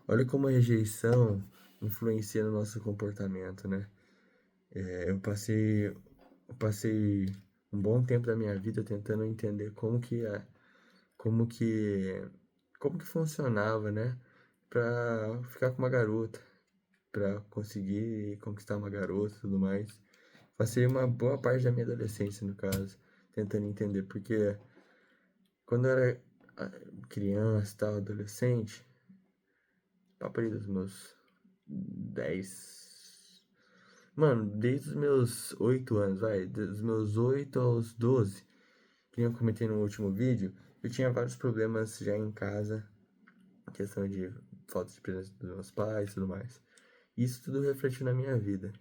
Olha como a rejeição influencia no nosso comportamento, né? Eu passei um bom tempo da minha vida tentando entender como que, como que funcionava, né? Pra ficar com uma garota, pra conseguir conquistar uma garota e tudo mais. Passei uma boa parte da minha adolescência, no caso, tentando entender, porque quando eu era criança, tal, adolescente, papo aí dos meus 10. Mano, desde os meus 8 anos, vai, dos meus 8 aos 12, que nem eu comentei no último vídeo, eu tinha vários problemas já em casa, questão de falta de presença dos meus pais e tudo mais. Isso tudo refletiu na minha vida,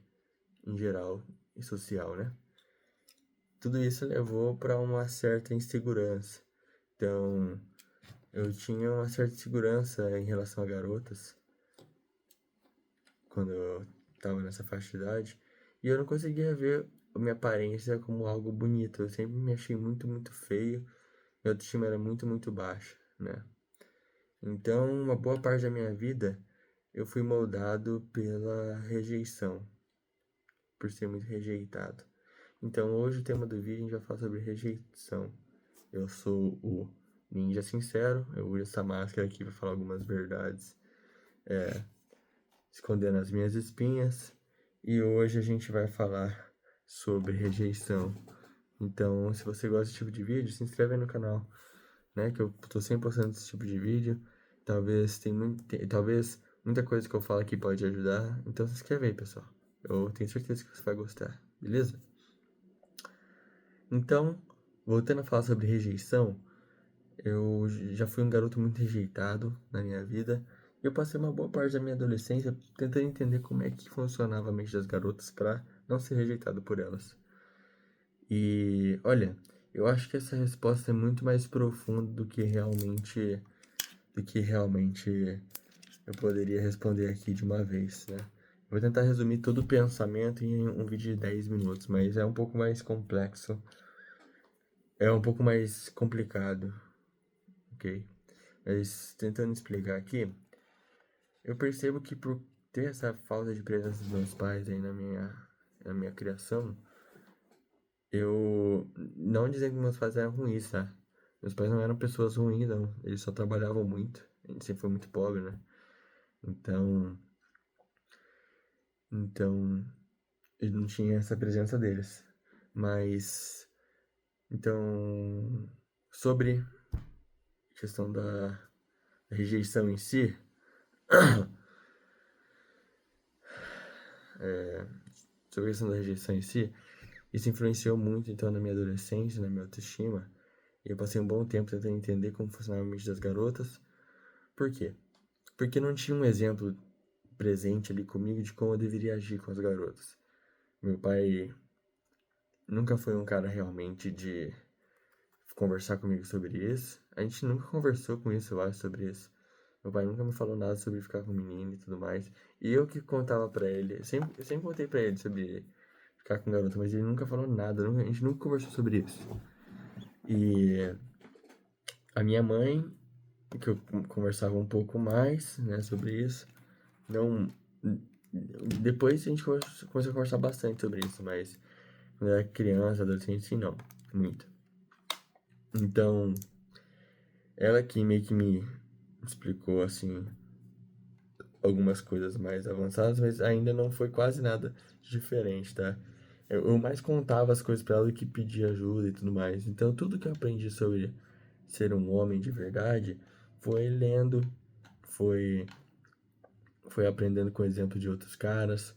em geral, e social, né? Tudo isso levou para uma certa insegurança. Então, eu tinha uma certa insegurança em relação a garotas, quando eu tava nessa faixa de idade, e eu não conseguia ver a minha aparência como algo bonito. Eu sempre me achei muito, muito feio. Minha autoestima era muito, muito baixa, né? Então, uma boa parte da minha vida eu fui moldado pela rejeição, por ser muito rejeitado. Então, hoje o tema do vídeo a gente vai falar sobre rejeição. Eu sou o Ninja Sincero, eu uso essa máscara aqui para falar algumas verdades, escondendo as minhas espinhas. E hoje a gente vai falar sobre rejeição. Então, se você gosta desse tipo de vídeo, se inscreve aí no canal, né? Que eu tô sempre postando esse tipo de vídeo. Talvez muita coisa que eu falo aqui pode ajudar. Então se inscreve aí, pessoal. Eu tenho certeza que você vai gostar, beleza? Então, voltando a falar sobre rejeição, eu já fui um garoto muito rejeitado na minha vida. E eu passei uma boa parte da minha adolescência tentando entender como é que funcionava a mente das garotas para não ser rejeitado por elas. E olha, eu acho que essa resposta é muito mais profunda do que realmente eu poderia responder aqui de uma vez, né? Vou tentar resumir todo o pensamento em um vídeo de 10 minutos, mas é um pouco mais complexo, é um pouco mais complicado, ok? Mas tentando explicar aqui, eu percebo que por ter essa falta de presença dos meus pais aí na minha criação, eu não dizendo que meus pais eram ruins, tá? Meus pais não eram pessoas ruins, não. Eles só trabalhavam muito. A gente sempre foi muito pobre, né? Então, então, eu não tinha essa presença deles. Mas, então, sobre a questão da rejeição em si, sobre a questão da rejeição em si, isso influenciou muito, então, na minha adolescência, na minha autoestima. E eu passei um bom tempo tentando entender como funcionava a mente das garotas. Por quê? Porque não tinha um exemplo presente ali comigo de como eu deveria agir com as garotas. Meu pai nunca foi um cara realmente de conversar comigo sobre isso. A gente nunca conversou com isso, eu acho, sobre isso. Meu pai nunca me falou nada sobre ficar com menino e tudo mais. E eu que contava pra ele. Eu sempre contei pra ele sobre ficar com garota, mas ele nunca falou nada. A gente nunca conversou sobre isso. E a minha mãe, que eu conversava um pouco mais, né, sobre isso. Não. Depois a gente começou a conversar bastante sobre isso, mas quando eu era criança, adolescente, sim, não. Muito. Então, ela que meio que me explicou, assim, algumas coisas mais avançadas, mas ainda não foi quase nada diferente, tá? Eu mais contava as coisas pra ela do que pedia ajuda e tudo mais. Então, tudo que eu aprendi sobre ser um homem de verdade foi lendo, foi, foi aprendendo com o exemplo de outros caras,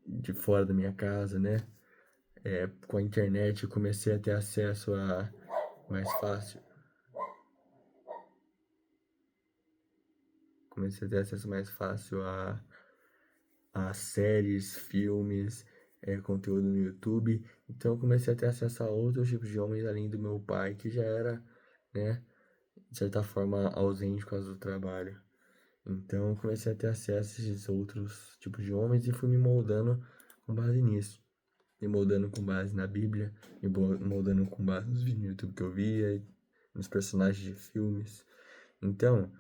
de fora da minha casa, né? Com a internet eu comecei a ter acesso a mais fácil. Comecei a ter acesso mais fácil a séries, filmes, conteúdo no YouTube. Então eu comecei a ter acesso a outros tipos de homens além do meu pai, que já era, né, de certa forma ausente por causa do trabalho. Então eu comecei a ter acesso a esses outros tipos de homens e fui me moldando com base nisso. Me moldando com base na Bíblia, moldando com base nos vídeos no YouTube que eu via, nos personagens de filmes. Então,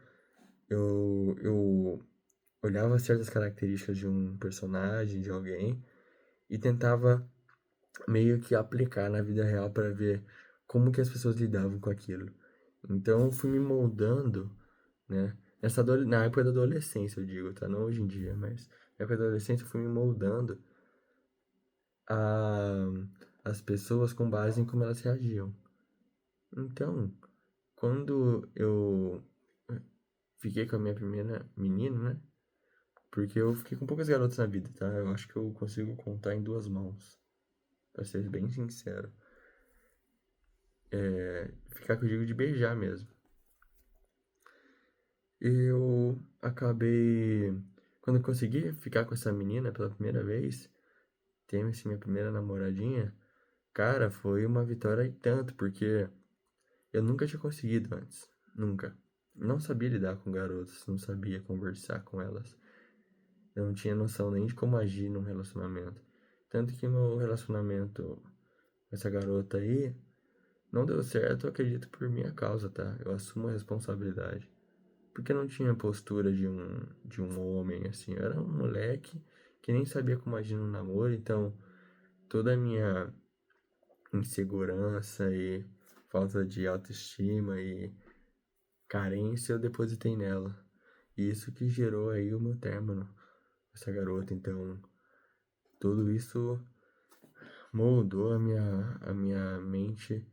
eu olhava certas características de um personagem, de alguém, e tentava meio que aplicar na vida real para ver como que as pessoas lidavam com aquilo. Então, eu fui me moldando, né? Na época da adolescência, eu digo, tá? Não hoje em dia, mas na época da adolescência eu fui me moldando a as pessoas com base em como elas reagiam. Então, quando eu fiquei com a minha primeira menina, né? Porque eu fiquei com poucas garotas na vida, tá? Eu acho que eu consigo contar em duas mãos, pra ser bem sincero. Ficar que eu digo de beijar mesmo. Eu acabei. Quando eu consegui ficar com essa menina pela primeira vez, ter assim, minha primeira namoradinha, cara, foi uma vitória e tanto, porque eu nunca tinha conseguido antes. Nunca. Não sabia lidar com garotas, não sabia conversar com elas. Eu não tinha noção nem de como agir num relacionamento. Tanto que meu relacionamento com essa garota aí não deu certo, eu acredito, por minha causa, tá? Eu assumo a responsabilidade. Porque eu não tinha postura de um homem, assim. Eu era um moleque que nem sabia como agir no namoro, então toda a minha insegurança e falta de autoestima e carência eu depositei nela. E isso que gerou aí o meu término com essa garota. Então, tudo isso moldou a minha mente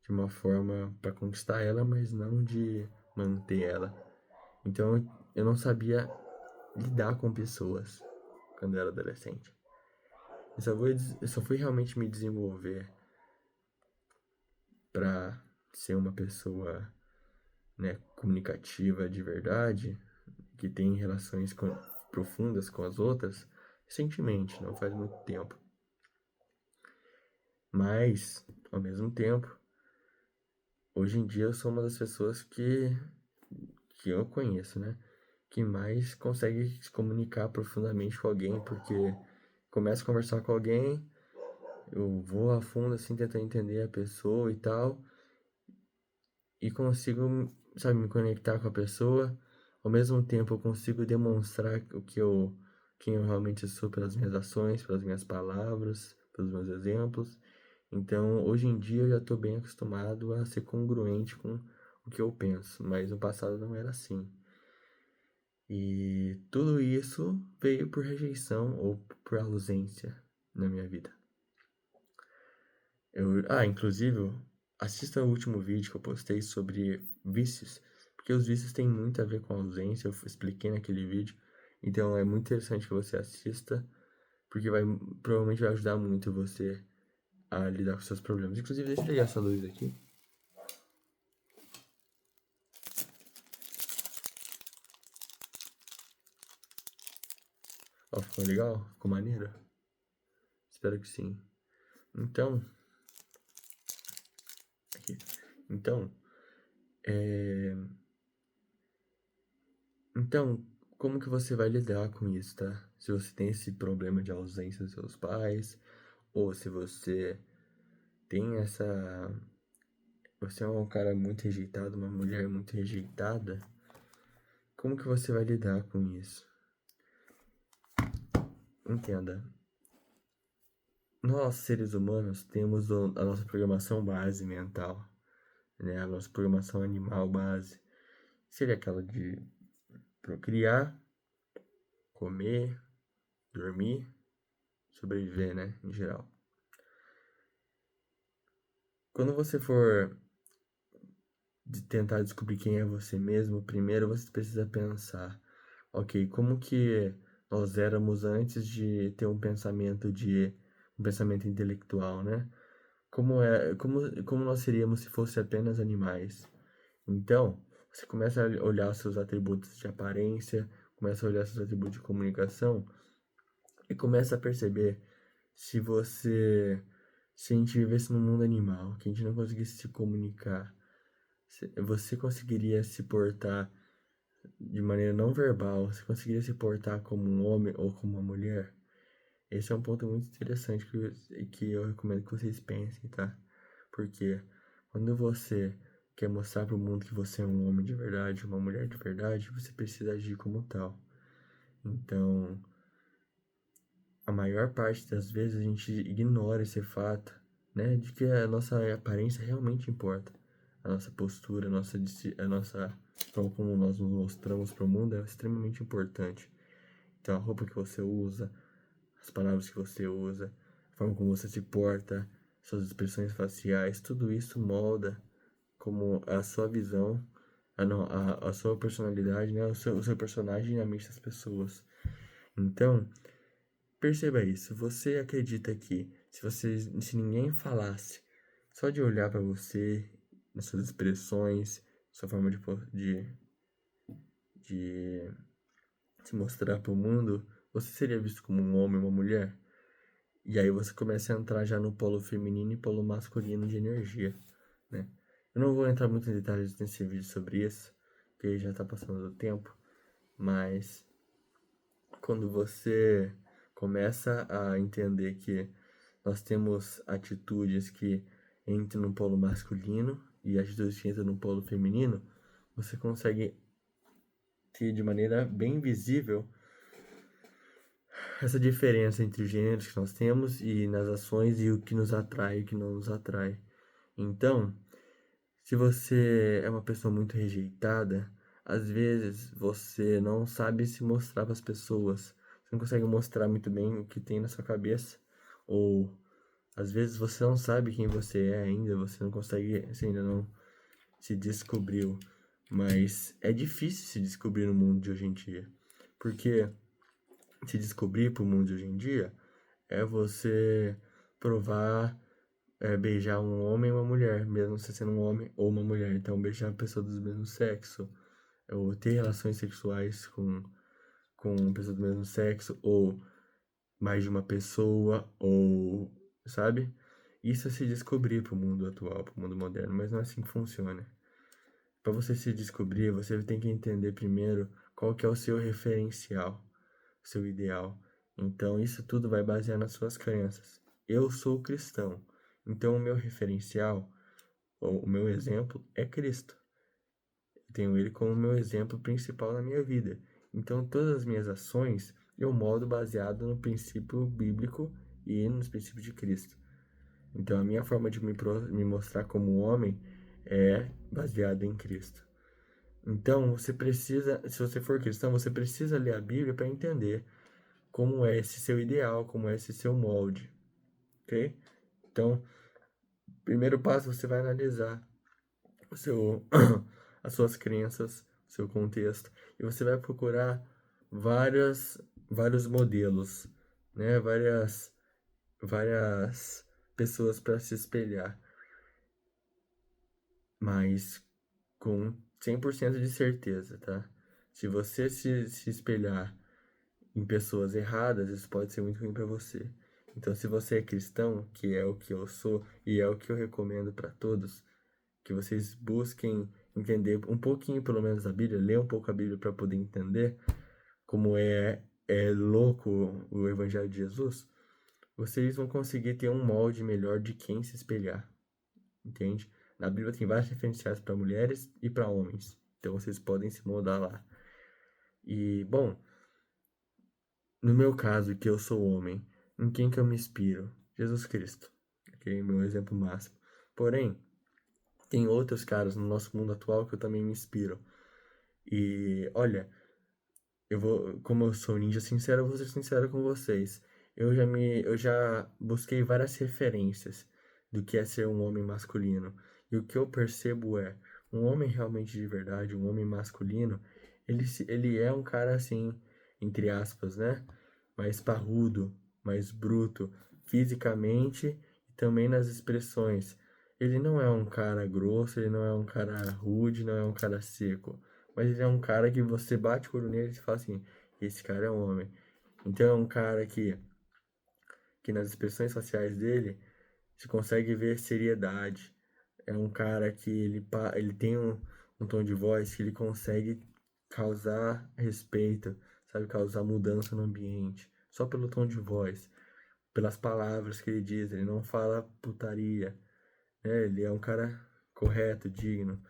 de uma forma para conquistar ela, mas não de manter ela. Então, eu não sabia lidar com pessoas quando eu era adolescente. Eu só fui realmente me desenvolver para ser uma pessoa, né, comunicativa de verdade, que tem profundas com as outras, recentemente, não faz muito tempo. Mas, ao mesmo tempo, hoje em dia eu sou uma das pessoas que eu conheço, né, que mais consegue se comunicar profundamente com alguém, porque começa a conversar com alguém, eu vou a fundo assim tentando entender a pessoa e tal, e consigo, sabe, me conectar com a pessoa. Ao mesmo tempo, eu consigo demonstrar quem eu realmente sou pelas minhas ações, pelas minhas palavras, pelos meus exemplos. Então, hoje em dia, eu já estou bem acostumado a ser congruente com o que eu penso, mas no passado não era assim. E tudo isso veio por rejeição ou por ausência na minha vida. Inclusive, assista o último vídeo que eu postei sobre vícios, porque os vícios têm muito a ver com a ausência, eu expliquei naquele vídeo. Então é muito interessante que você assista, porque provavelmente vai ajudar muito você a lidar com seus problemas. Inclusive, deixa eu ligar essa luz aqui. Ó, ficou legal? Ficou maneiro? Espero que sim. Então, aqui. Então, é... Então, como que você vai lidar com isso, tá? Se você tem esse problema de ausência dos seus pais, ou se você tem essa. Você é um cara muito rejeitado, uma mulher muito rejeitada, como que você vai lidar com isso? Entenda. Nós, seres humanos, temos a nossa programação base mental, né? A nossa programação animal base. Seria aquela de procriar, comer, dormir, sobreviver, né? Em geral. Quando você for tentar descobrir quem é você mesmo, primeiro você precisa pensar, ok, como que nós éramos antes de ter um pensamento intelectual, né? Como nós seríamos se fosse apenas animais? Então, você começa a olhar seus atributos de aparência, começa a olhar seus atributos de comunicação e começa a perceber se você, se a gente vivesse num mundo animal, que a gente não conseguisse se comunicar, você conseguiria se portar de maneira não verbal, você conseguiria se portar como um homem ou como uma mulher? Esse é um ponto muito interessante que eu recomendo que vocês pensem, tá? Porque quando você quer mostrar para o mundo que você é um homem de verdade, uma mulher de verdade, você precisa agir como tal. Então, a maior parte das vezes a gente ignora esse fato, né, de que a nossa aparência realmente importa. A nossa postura, a nossa forma como nós nos mostramos para o mundo é extremamente importante. Então, a roupa que você usa, as palavras que você usa, a forma como você se porta, suas expressões faciais, tudo isso molda como a sua visão, a sua personalidade, né, o seu personagem na mente das pessoas. Então, perceba isso. Você acredita que se ninguém falasse, só de olhar para você, nas suas expressões, sua forma de se mostrar para o mundo, você seria visto como um homem ou uma mulher? E aí você começa a entrar já no polo feminino e polo masculino de energia, né? Eu não vou entrar muito em detalhes nesse vídeo sobre isso, porque já tá passando do tempo, mas quando você começa a entender que nós temos atitudes que entram no polo masculino e atitudes que entram no polo feminino, você consegue ter de maneira bem visível essa diferença entre os gêneros que nós temos e nas ações e o que nos atrai e o que não nos atrai. Então, se você é uma pessoa muito rejeitada, às vezes você não sabe se mostrar para as pessoas. Você não consegue mostrar muito bem o que tem na sua cabeça. Ou às vezes você não sabe quem você é ainda, você não consegue, você ainda não se descobriu. Mas é difícil se descobrir no mundo de hoje em dia. Porque se descobrir para o mundo de hoje em dia é você provar, beijar um homem e uma mulher, mesmo você sendo um homem ou uma mulher. Então, beijar a pessoa do mesmo sexo, ou ter relações sexuais com pessoas do mesmo sexo, ou mais de uma pessoa, ou, sabe? Isso é se descobrir para o mundo atual, para o mundo moderno, mas não é assim que funciona. Para você se descobrir, você tem que entender primeiro qual que é o seu referencial, seu ideal. Então, isso tudo vai basear nas suas crenças. Eu sou cristão, então o meu referencial, ou o meu exemplo, é Cristo. Eu tenho ele como meu exemplo principal na minha vida. Então, todas as minhas ações eu moldo baseado no princípio bíblico e nos princípios de Cristo. Então, a minha forma de me mostrar como homem é baseada em Cristo. Então, você precisa, se você for cristão, você precisa ler a Bíblia para entender como é esse seu ideal, como é esse seu molde, ok? Então, primeiro passo, você vai analisar o seu, as suas crenças, o seu contexto, e você vai procurar vários modelos, né? Várias pessoas para se espelhar, mas com 100% de certeza, tá? Se você se espelhar em pessoas erradas, isso pode ser muito ruim para você. Então, se você é cristão, que é o que eu sou e é o que eu recomendo para todos, que vocês busquem entender um pouquinho, pelo menos, da Bíblia, ler um pouco a Bíblia para poder entender como é louco o Evangelho de Jesus, vocês vão conseguir ter um molde melhor de quem se espelhar, entende? Na Bíblia tem vários referenciais para mulheres e para homens, então vocês podem se moldar lá. E, bom, no meu caso, que eu sou homem, em quem que eu me inspiro? Jesus Cristo, ok? Meu exemplo máximo. Porém, tem outros caras no nosso mundo atual que eu também me inspiro. E, olha, como eu sou ninja sincero, eu vou ser sincero com vocês. Eu já busquei várias referências do que é ser um homem masculino. E o que eu percebo é, um homem realmente de verdade, um homem masculino, ele é um cara assim, entre aspas, né? Mais parrudo, mais bruto, fisicamente e também nas expressões. Ele não é um cara grosso, ele não é um cara rude, não é um cara seco. Mas ele é um cara que você bate o olho nele e fala assim, esse cara é um homem. Então é um cara que nas expressões faciais dele se consegue ver seriedade. É um cara que ele tem um tom de voz que ele consegue causar respeito, sabe? Causar mudança no ambiente. Só pelo tom de voz, pelas palavras que ele diz. Ele não fala putaria, né? Ele é um cara correto, digno.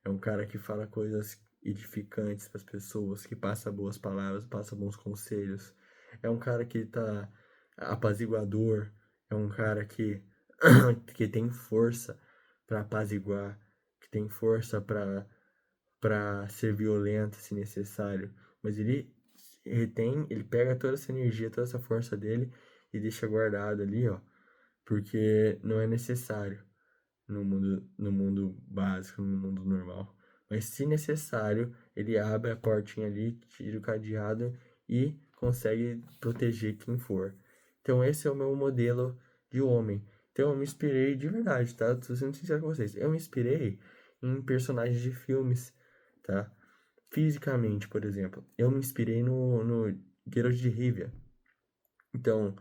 É um cara que fala coisas edificantes para as pessoas, que passa boas palavras, passa bons conselhos. É um cara que tá apaziguador, é um cara que, que tem força para apaziguar, que tem força para ser violento se necessário, mas ele retém, ele pega toda essa energia, toda essa força dele e deixa guardado ali, ó, porque não é necessário no mundo básico, no mundo normal. Mas se necessário, ele abre a portinha ali, tira o cadeado e consegue proteger quem for. Então esse é o meu modelo de homem. Então eu me inspirei de verdade, tá? Tô sendo sincero com vocês. Eu me inspirei em personagens de filmes, tá? Fisicamente, por exemplo. Eu me inspirei no Geralt de Rivia. Então,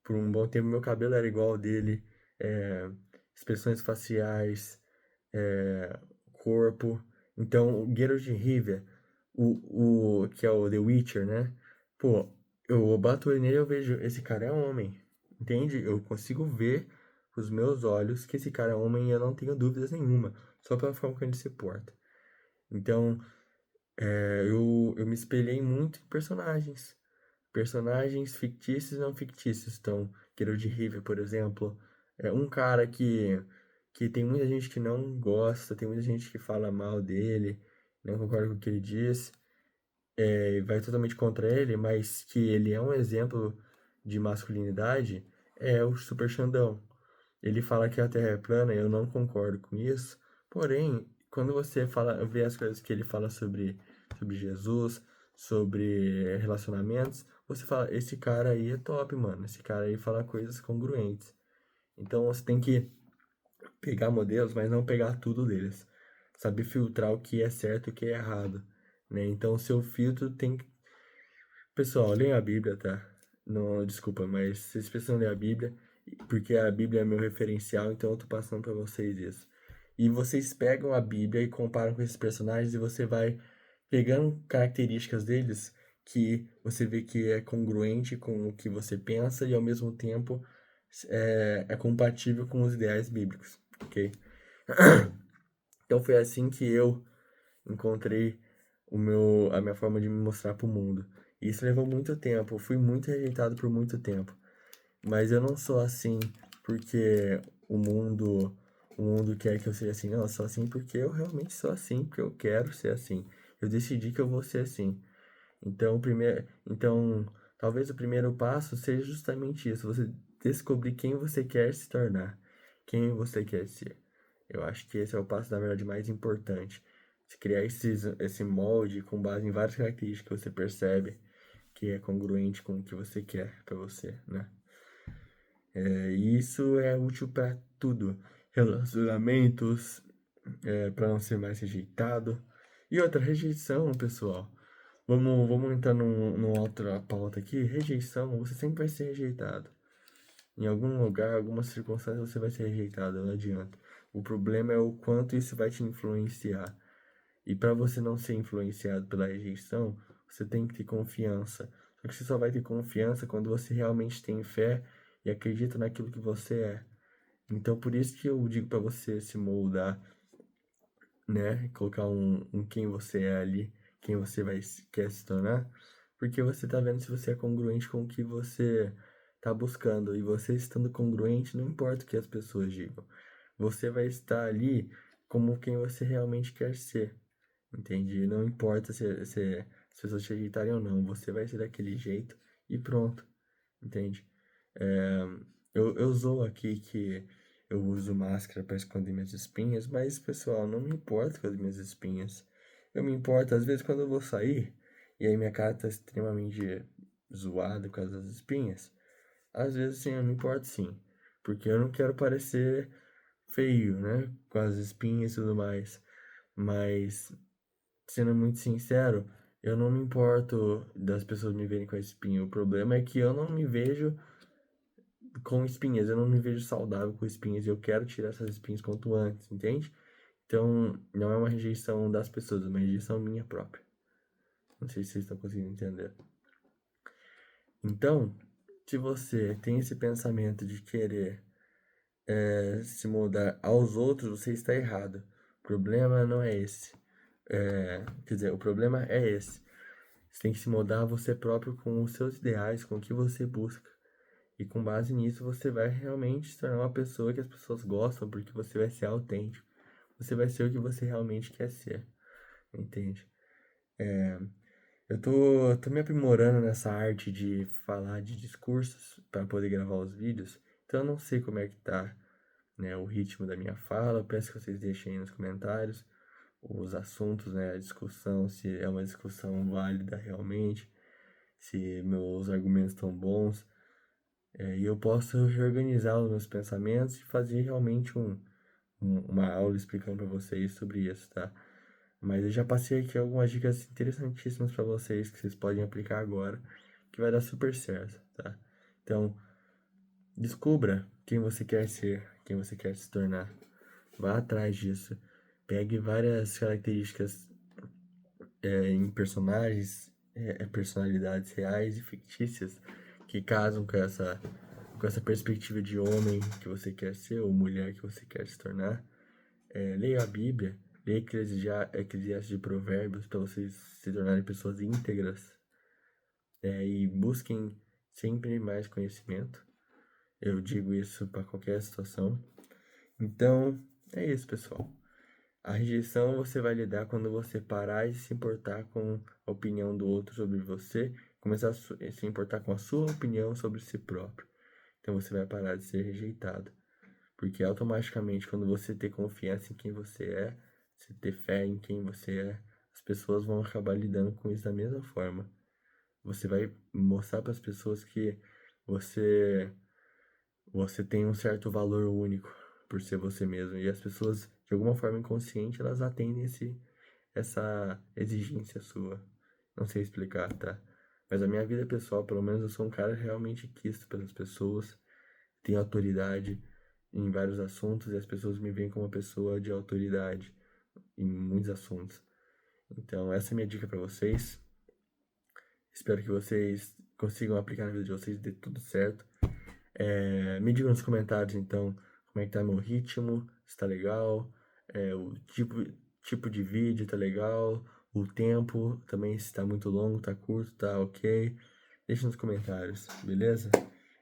por um bom tempo meu cabelo era igual ao dele. É, expressões faciais, corpo. Então, o Geralt de Rivia, que é o The Witcher, né? Pô, eu bato ele nele e eu vejo, esse cara é homem, entende? Eu consigo ver com os meus olhos que esse cara é homem e eu não tenho dúvidas nenhuma, só pela forma que ele se porta. Então, eu me espelhei muito em personagens fictícios e não fictícios. Então, Geralt de Rivia, por exemplo, é um cara que tem muita gente que não gosta, tem muita gente que fala mal dele, não concorda com o que ele diz, vai totalmente contra ele, mas que ele é um exemplo de masculinidade, é o Super Xandão. Ele fala que a Terra é plana, eu não concordo com isso. Porém, quando você vê as coisas que ele fala sobre Jesus, sobre relacionamentos, você fala, esse cara aí é top, mano. Esse cara aí fala coisas congruentes. Então você tem que pegar modelos, mas não pegar tudo deles. Saber filtrar o que é certo e o que é errado, né? Então o seu filtro tem que... Pessoal, leiam a Bíblia, tá? Não, desculpa, mas vocês precisam ler a Bíblia, porque a Bíblia é meu referencial, então eu tô passando pra vocês isso. E vocês pegam a Bíblia e comparam com esses personagens e você vai pegando características deles que você vê que é congruente com o que você pensa e ao mesmo tempo é compatível com os ideais bíblicos, ok? Então foi assim que eu encontrei a minha forma de me mostrar pro mundo. E isso levou muito tempo, eu fui muito rejeitado por muito tempo. Mas eu não sou assim porque o mundo quer que eu seja assim. Não, eu sou assim porque eu realmente sou assim, porque eu quero ser assim. Eu decidi que eu vou ser assim. Então, talvez o primeiro passo seja justamente isso, você descobrir quem você quer se tornar, quem você quer ser. Eu acho que esse é o passo, na verdade, mais importante. Você criar esse molde com base em várias características que você percebe que é congruente com o que você quer pra você, né? E isso é útil pra tudo. Relacionamentos, para não ser mais rejeitado. E outra, rejeição, pessoal. Vamos entrar numa outra pauta aqui. Rejeição, você sempre vai ser rejeitado. Em algum lugar, alguma circunstância, você vai ser rejeitado, não adianta. O problema é o quanto isso vai te influenciar. E para você não ser influenciado pela rejeição, você tem que ter confiança. Só que você só vai ter confiança quando você realmente tem fé e acredita naquilo que você é. Então, por isso que eu digo para você se moldar, né? Colocar um quem você é ali, quem você quer se tornar, porque você tá vendo se você é congruente com o que você tá buscando. E você estando congruente, não importa o que as pessoas digam. Você vai estar ali como quem você realmente quer ser. Entende? Não importa se as pessoas te rejeitarem ou não, você vai ser daquele jeito e pronto. Entende? É, eu zoo aqui que eu uso máscara para esconder minhas espinhas, mas pessoal, não me importa com as minhas espinhas. Eu me importo às vezes quando eu vou sair e aí minha cara tá extremamente zoada com as espinhas. Às vezes sim, eu me importo sim, porque eu não quero parecer feio, né, com as espinhas e tudo mais. Mas sendo muito sincero, eu não me importo das pessoas me verem com a espinha. O problema é que eu não me vejo com espinhas, eu não me vejo saudável com espinhas e eu quero tirar essas espinhas quanto antes, entende? Então, não é uma rejeição das pessoas, é uma rejeição minha própria. Não sei se vocês estão conseguindo entender. Então, se você tem esse pensamento de querer se moldar aos outros, você está errado. O problema não é esse. Quer dizer, o problema é esse. Você tem que se moldar você próprio com os seus ideais, com o que você busca. E com base nisso, você vai realmente se tornar uma pessoa que as pessoas gostam, porque você vai ser autêntico. Você vai ser o que você realmente quer ser, entende? Eu tô me aprimorando nessa arte de falar de discursos para poder gravar os vídeos, então eu não sei como é que tá, né, o ritmo da minha fala. Eu peço que vocês deixem aí nos comentários os assuntos, né, a discussão, se é uma discussão válida realmente, se meus argumentos estão bons, e eu posso reorganizar os meus pensamentos e fazer realmente uma aula explicando para vocês sobre isso, tá? Mas eu já passei aqui algumas dicas interessantíssimas para vocês que vocês podem aplicar agora, que vai dar super certo, tá? Então, descubra quem você quer ser, quem você quer se tornar. Vá atrás disso. Pegue várias características em personagens, personalidades reais e fictícias que casam com essa perspectiva de homem que você quer ser ou mulher que você quer se tornar. Leia a Bíblia, leia Eclesiastes de Provérbios para vocês se tornarem pessoas íntegras, e busquem sempre mais conhecimento. Eu digo isso para qualquer situação. Então, é isso, pessoal. A rejeição você vai lidar quando você parar de se importar com a opinião do outro sobre você, começar a se importar com a sua opinião sobre si próprio. Então você vai parar de ser rejeitado. Porque automaticamente, quando você ter confiança em quem você ter fé em quem você é, as pessoas vão acabar lidando com isso da mesma forma. Você vai mostrar para as pessoas que você você tem um certo valor único por ser você mesmo. E as pessoas, de alguma forma inconsciente, elas atendem essa exigência sua. Não sei explicar, tá? Mas a minha vida pessoal, pelo menos, eu sou um cara realmente quisto pelas pessoas, tenho autoridade em vários assuntos e as pessoas me veem como uma pessoa de autoridade em muitos assuntos. Então, essa é a minha dica para vocês. Espero que vocês consigam aplicar na vida de vocês e dê tudo certo. Me digam nos comentários, então, como é que tá meu ritmo, se tá legal, o tipo de vídeo tá legal, o tempo também, se tá muito longo, tá curto, tá ok. Deixe nos comentários, beleza?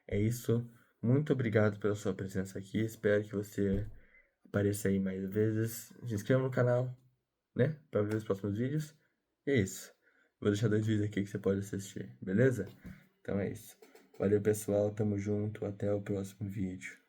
É isso. Muito obrigado pela sua presença aqui. Espero que você apareça aí mais vezes. Se inscreva no canal, né? Para ver os próximos vídeos. E é isso. Vou deixar 2 vídeos aqui que você pode assistir, beleza? Então é isso. Valeu, pessoal. Tamo junto. Até o próximo vídeo.